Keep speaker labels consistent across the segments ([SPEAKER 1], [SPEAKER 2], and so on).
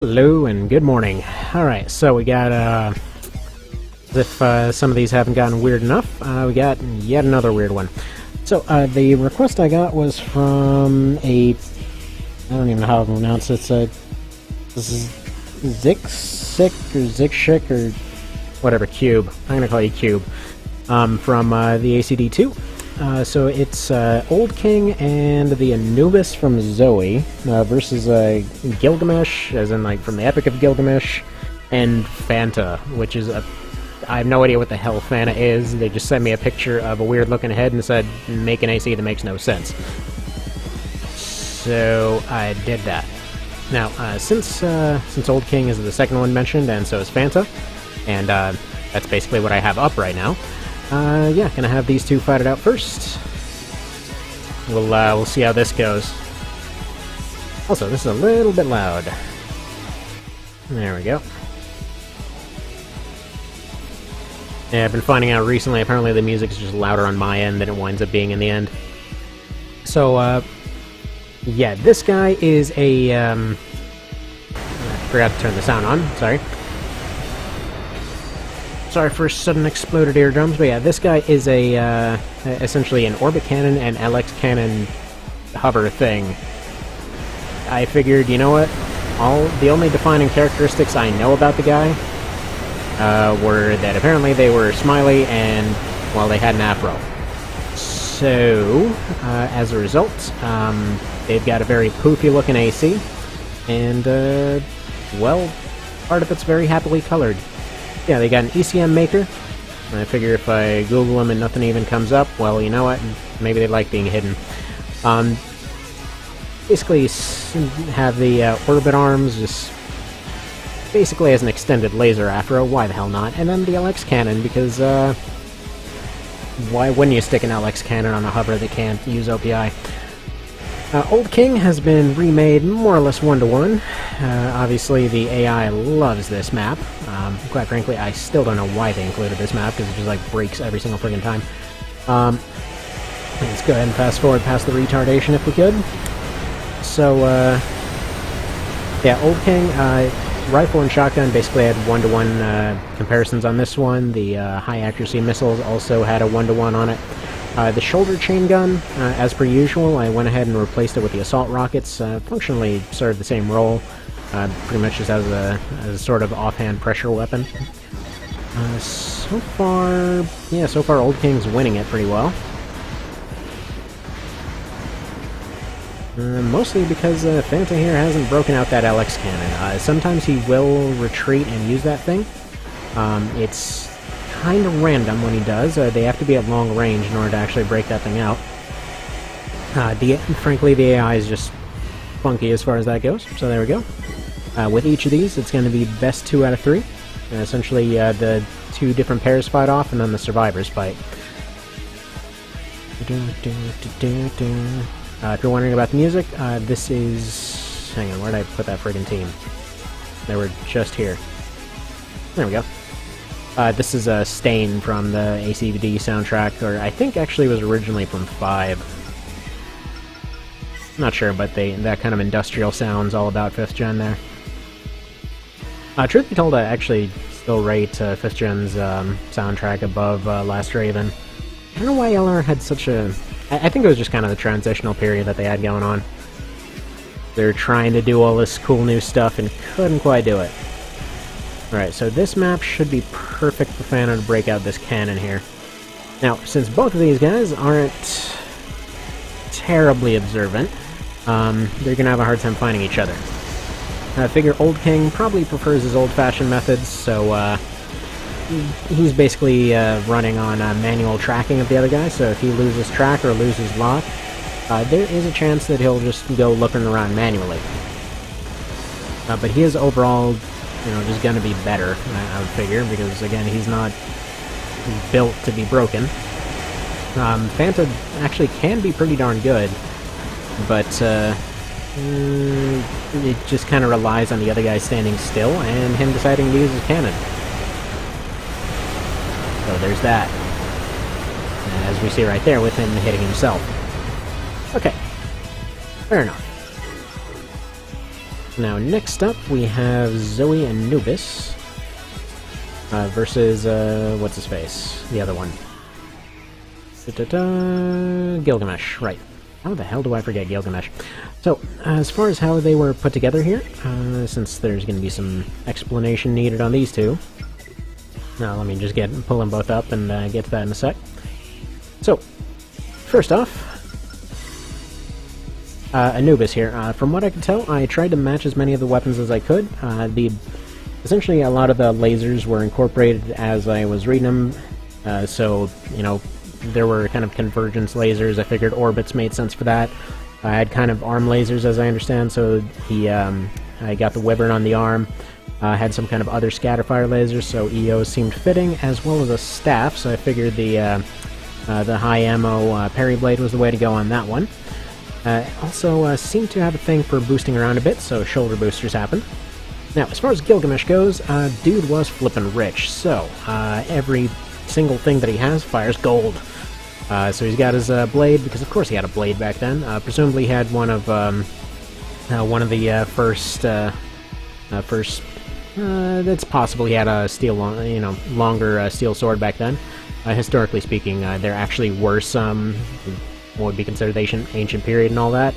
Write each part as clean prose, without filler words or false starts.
[SPEAKER 1] Hello and good morning. Alright, so we got, as if some of these haven't gotten weird enough, we got yet another weird one. So, the request I got was from I don't even know how to pronounce it, Zixik or Zixik or whatever, Cube. I'm gonna call you Cube. From the ACD2. So it's Old King and the Anubis from Zoe versus Gilgamesh, as in like from the Epic of Gilgamesh, and Phanta, which is I have no idea what the hell Phanta is. They just sent me a picture of a weird looking head and said, make an AC that makes no sense. So I did that. Now, since Old King is the second one mentioned, and so is Phanta, and that's basically what I have up right now. Yeah, gonna have these two fight it out first. We'll see how this goes. Also, this is a little bit loud. There we go. Yeah, I've been finding out recently, apparently the music's just louder on my end than it winds up being in the end. So, yeah, this guy is a, I forgot to turn the sound on, sorry. Sorry for sudden exploded eardrums, but yeah, this guy is a, essentially an orbit cannon and LX cannon hover thing. I figured, you know what, the only defining characteristics I know about the guy, were that apparently they were smiley and, well, they had an afro. So, as a result, they've got a very poofy looking AC, and, well, part of it's very happily colored. Yeah, they got an ECM maker. I figure if I Google them and nothing even comes up, well, you know what? Maybe they like being hidden. Basically, have the orbit arms just basically as an extended laser afro. Why the hell not? And then the LX cannon, because why wouldn't you stick an LX cannon on a hover that can't use OPI? Old King has been remade more or less one-to-one. Obviously, the AI loves this map. Quite frankly, I still don't know why they included this map, because it just, like, breaks every single friggin' time. Let's go ahead and fast forward past the retardation if we could. So, yeah, Old King, rifle and shotgun basically had one-to-one comparisons on this one. The high-accuracy missiles also had a one-to-one on it. The shoulder chain gun, as per usual, I went ahead and replaced it with the assault rockets. Functionally served the same role, pretty much just as a sort of offhand pressure weapon. So far Old King's winning it pretty well. Mostly because Phanta here hasn't broken out that LX cannon. Sometimes he will retreat and use that thing. It's kind of random when he does. They have to be at long range in order to actually break that thing out. Frankly, the AI is just funky as far as that goes, so there we go. With each of these, it's going to be best 2 out of 3. Essentially, the 2 different pairs fight off, and then the survivors fight. If you're wondering about the music, this is... Hang on, where did I put that friggin' team? They were just here. There we go. This is a Stain from the ACD soundtrack, or I think actually it was originally from 5. Not sure, but that kind of industrial sound's all about 5th gen there. Truth be told, I actually still rate 5th gen's soundtrack above Last Raven. I don't know why LR had such a... I think it was just kind of the transitional period that they had going on. They're trying to do all this cool new stuff and couldn't quite do it. Alright, so this map should be perfect for Phanta to break out this cannon here. Now, since both of these guys aren't terribly observant, they're gonna have a hard time finding each other. I figure Old King probably prefers his old-fashioned methods, so he's basically running on manual tracking of the other guy, so if he loses track or loses lock, there is a chance that he'll just go looking around manually. But he is overall, you know, just gonna be better, I would figure, because, again, he's not built to be broken. Phanta actually can be pretty darn good, but it just kind of relies on the other guy standing still and him deciding to use his cannon. So there's that. As we see right there, with him hitting himself. Okay. Fair enough. Now, next up, we have Zoe and Anubis versus, what's his face? The other one. Gilgamesh, right. How the hell do I forget Gilgamesh? So, as far as how they were put together here, since there's going to be some explanation needed on these two, now let me just pull them both up and get to that in a sec. So, first off, Anubis here. From what I can tell, I tried to match as many of the weapons as I could. Essentially, a lot of the lasers were incorporated as I was reading them, so, you know, there were kind of convergence lasers. I figured orbits made sense for that. I had kind of arm lasers, as I understand, so I got the wyvern on the arm. Had some kind of other scatterfire lasers, so EOs seemed fitting, as well as a staff, so I figured the high ammo parry blade was the way to go on that one. Also seemed to have a thing for boosting around a bit, so shoulder boosters happen. Now, as far as Gilgamesh goes, dude was flippin' rich, so every single thing that he has fires gold. So he's got his blade, because of course he had a blade back then. Presumably he had one of the first. It's possible he had a steel, longer steel sword back then. Historically speaking, there actually were some what would be considered ancient period and all that.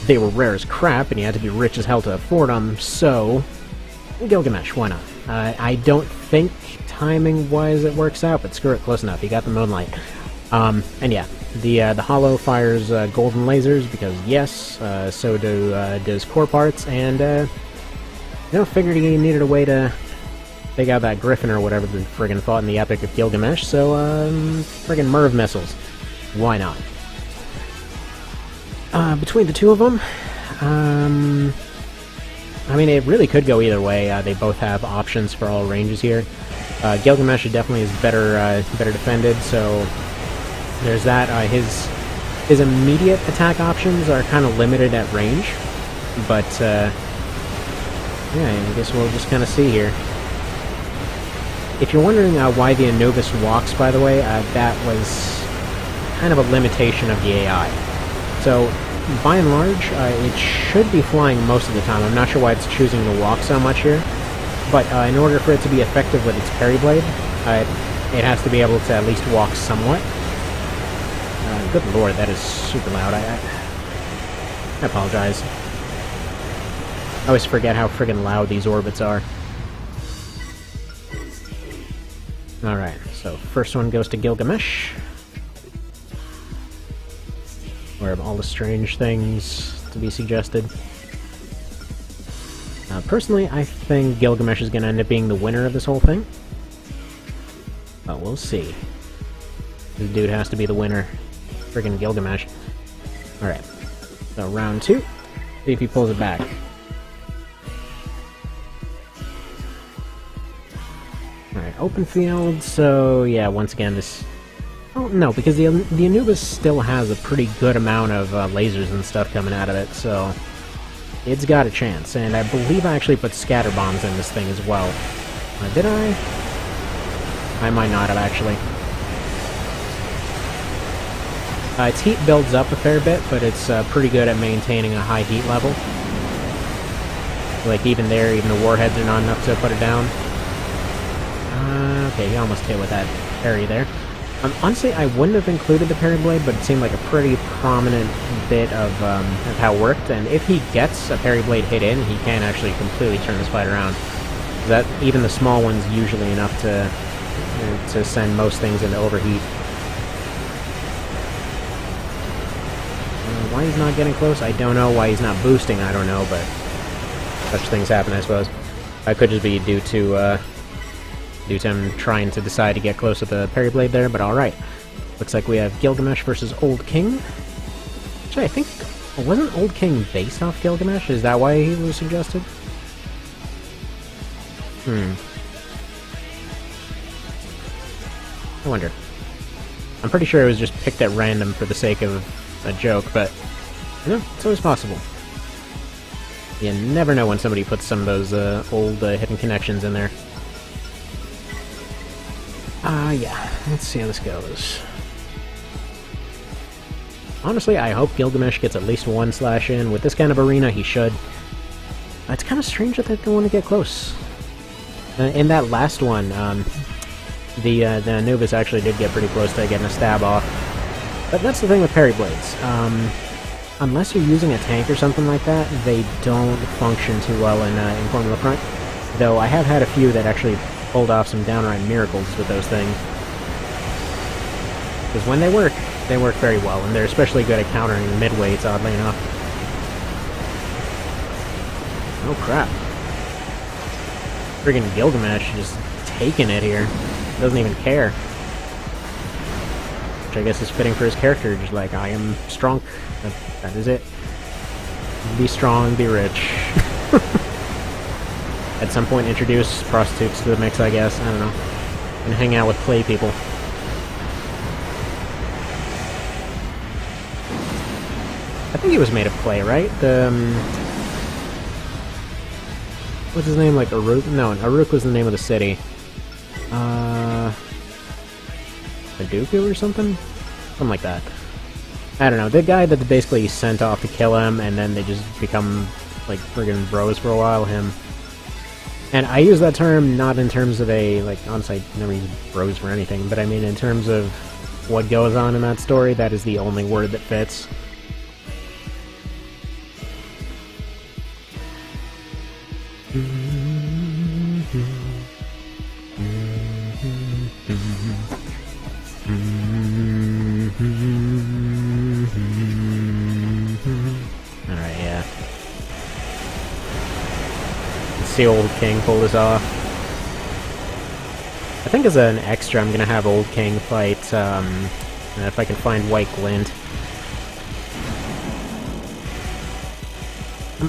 [SPEAKER 1] They were rare as crap, and you had to be rich as hell to afford them. So Gilgamesh, why not? I don't think timing-wise it works out, but screw it, close enough. You got the moonlight. And yeah, the Hollow fires golden lasers because yes, so does core parts, and figured he needed a way to take out that griffin or whatever the friggin' fought in the Epic of Gilgamesh. So friggin' Merv missiles, why not? Between the two of them, I mean, it really could go either way. They both have options for all ranges here. Gilgamesh definitely is better defended, so there's that. His immediate attack options are kind of limited at range, but yeah, I guess we'll just kind of see here. If you're wondering why the Anubis walks, by the way, that was kind of a limitation of the AI. So, by and large, it should be flying most of the time. I'm not sure why it's choosing to walk so much here. But in order for it to be effective with its parry blade, it has to be able to at least walk somewhat. Good lord, that is super loud. I apologize. I always forget how friggin' loud these orbits are. Alright, so first one goes to Gilgamesh. Where all the strange things to be suggested. Personally, I think Gilgamesh is going to end up being the winner of this whole thing. But we'll see. This dude has to be the winner. Friggin' Gilgamesh. Alright. So round 2. See if he pulls it back. Alright, open field, so yeah, once again this... Oh, no, because the Anubis still has a pretty good amount of lasers and stuff coming out of it, so... It's got a chance, and I believe I actually put scatter bombs in this thing as well. Did I? I might not have, actually. Its heat builds up a fair bit, but it's pretty good at maintaining a high heat level. Like, even there, even the warheads are not enough to put it down. Okay, he almost hit with that parry there. Honestly, I wouldn't have included the parry blade, but it seemed like a pretty prominent bit of how it worked, and if he gets a parry blade hit in, he can actually completely turn this fight around. That even the small one's usually enough to send most things into overheat. Why he's not getting close, I don't know. Why he's not boosting, I don't know, but such things happen, I suppose. It could just be due to him trying to decide to get close with the parry blade there, but alright. Looks like we have Gilgamesh versus Old King. Actually, I think... Wasn't Old King based off Gilgamesh? Is that why he was suggested? I wonder. I'm pretty sure it was just picked at random for the sake of a joke, but... You know, it's always possible. You never know when somebody puts some of those old hidden connections in there. Yeah. Let's see how this goes. Honestly, I hope Gilgamesh gets at least one slash in. With this kind of arena, he should. It's kind of strange that they don't want to get close. In that last one, the Anubis actually did get pretty close to getting a stab off. But that's the thing with parry blades. Unless you're using a tank or something like that, they don't function too well in Formula Front. Though I have had a few that actually pulled off some downright miracles with those things. Because when they work very well, and they're especially good at countering the mid-weights, oddly enough. Oh crap. Friggin' Gilgamesh just taking it here. Doesn't even care. Which I guess is fitting for his character, just like, I am strong. That is it. Be strong, be rich. At some point introduce prostitutes to the mix, I guess. I don't know. And hang out with clay people. I think he was made of clay, right? The, what's his name? Like Aruk? No, Aruk was the name of the city. Aduku or something? Something like that. I don't know. The guy that basically sent off to kill him, and then they just become, like, friggin' bros for a while, him. And I use that term not in terms of a, like, honestly, I never use bros for anything, but I mean in terms of what goes on in that story, that is the only word that fits. Alright, yeah. Let's see Old King pull this off. I think as an extra I'm gonna have Old King fight, if I can find White Glint.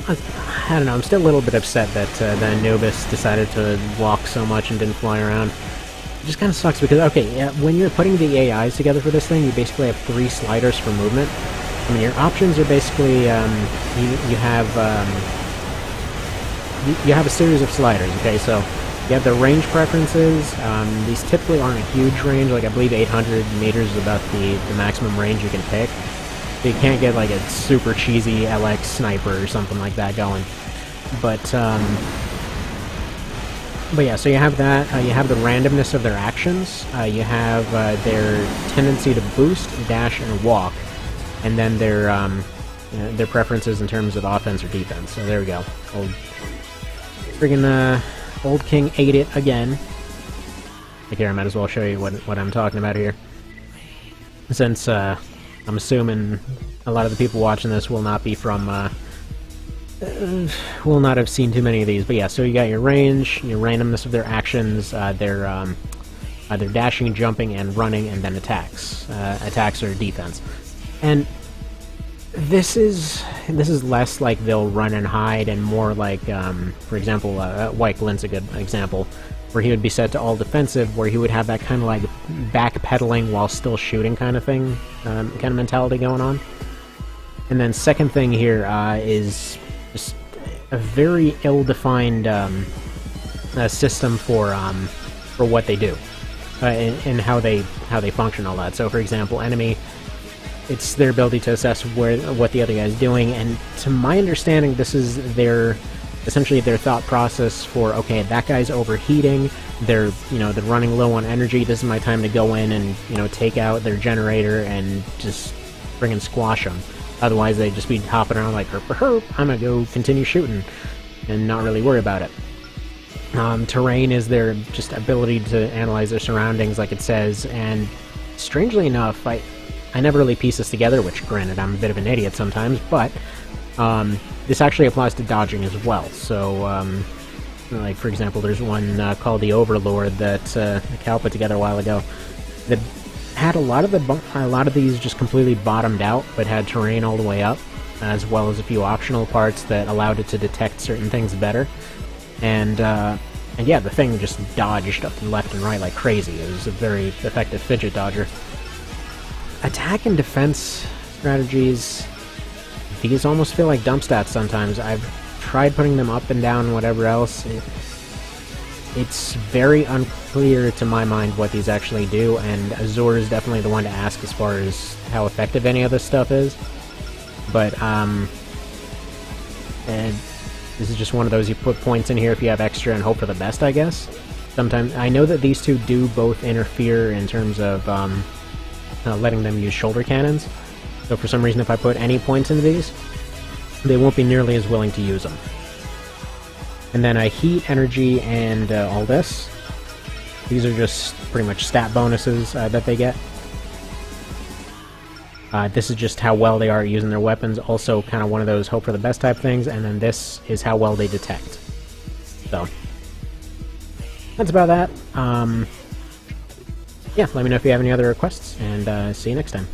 [SPEAKER 1] I don't know, I'm still a little bit upset that the Anubis decided to walk so much and didn't fly around. It just kind of sucks because, okay, yeah, when you're putting the AIs together for this thing, you basically have 3 sliders for movement. I mean, your options are basically, you have a series of sliders, okay, so you have the range preferences. These typically aren't a huge range, like I believe 800 meters is about the maximum range you can pick. So you can't get like a super cheesy LX sniper or something like that going. But yeah, so you have that, you have the randomness of their actions, you have their tendency to boost, dash, and walk, and then their preferences in terms of offense or defense. So there we go. Old King ate it again. Like here, I might as well show you what I'm talking about here. Since I'm assuming a lot of the people watching this will not be from, will not have seen too many of these. But yeah, so you got your range, your randomness of their actions, their either dashing, jumping, and running, and then attacks. Attacks or defense. And this is less like they'll run and hide, and more like, for example, White Glint's a good example, where he would be set to all defensive, where he would have that kind of like backpedaling while still shooting kind of thing, kind of mentality going on. And then second thing here is just a very ill-defined system for what they do, and how they function, all that. So, for example, enemy, it's their ability to assess what the other guy's doing, and to my understanding, this is essentially their thought process for, okay, that guy's overheating, they're running low on energy, this is my time to go in and, take out their generator and just friggin' squash them. Otherwise, they'd just be hopping around like, herp, herp, I'm gonna go continue shooting, and not really worry about it. Terrain is their just ability to analyze their surroundings, like it says, and strangely enough, I never really piece this together, which, granted, I'm a bit of an idiot sometimes, but this actually applies to dodging as well. So, like, for example, there's one called the Overlord that Cal put together a while ago that had a lot of these just completely bottomed out, but had terrain all the way up, as well as a few optional parts that allowed it to detect certain things better. And yeah, the thing just dodged up and left and right like crazy. It was a very effective fidget dodger. Attack and defense strategies, these almost feel like dump stats sometimes. I've tried putting them up and down and whatever else. It's very unclear to my mind what these actually do, and Azur is definitely the one to ask as far as how effective any of this stuff is. But, and This is just one of those you put points in here if you have extra and hope for the best, I guess. Sometimes I know that these two do both interfere in terms of letting them use shoulder cannons. So for some reason, if I put any points into these, they won't be nearly as willing to use them. And then heat, energy, and all this. These are just pretty much stat bonuses that they get. This is just how well they are at using their weapons. Also kind of one of those hope for the best type things. And then this is how well they detect. So that's about that. Yeah, let me know if you have any other requests, and see you next time.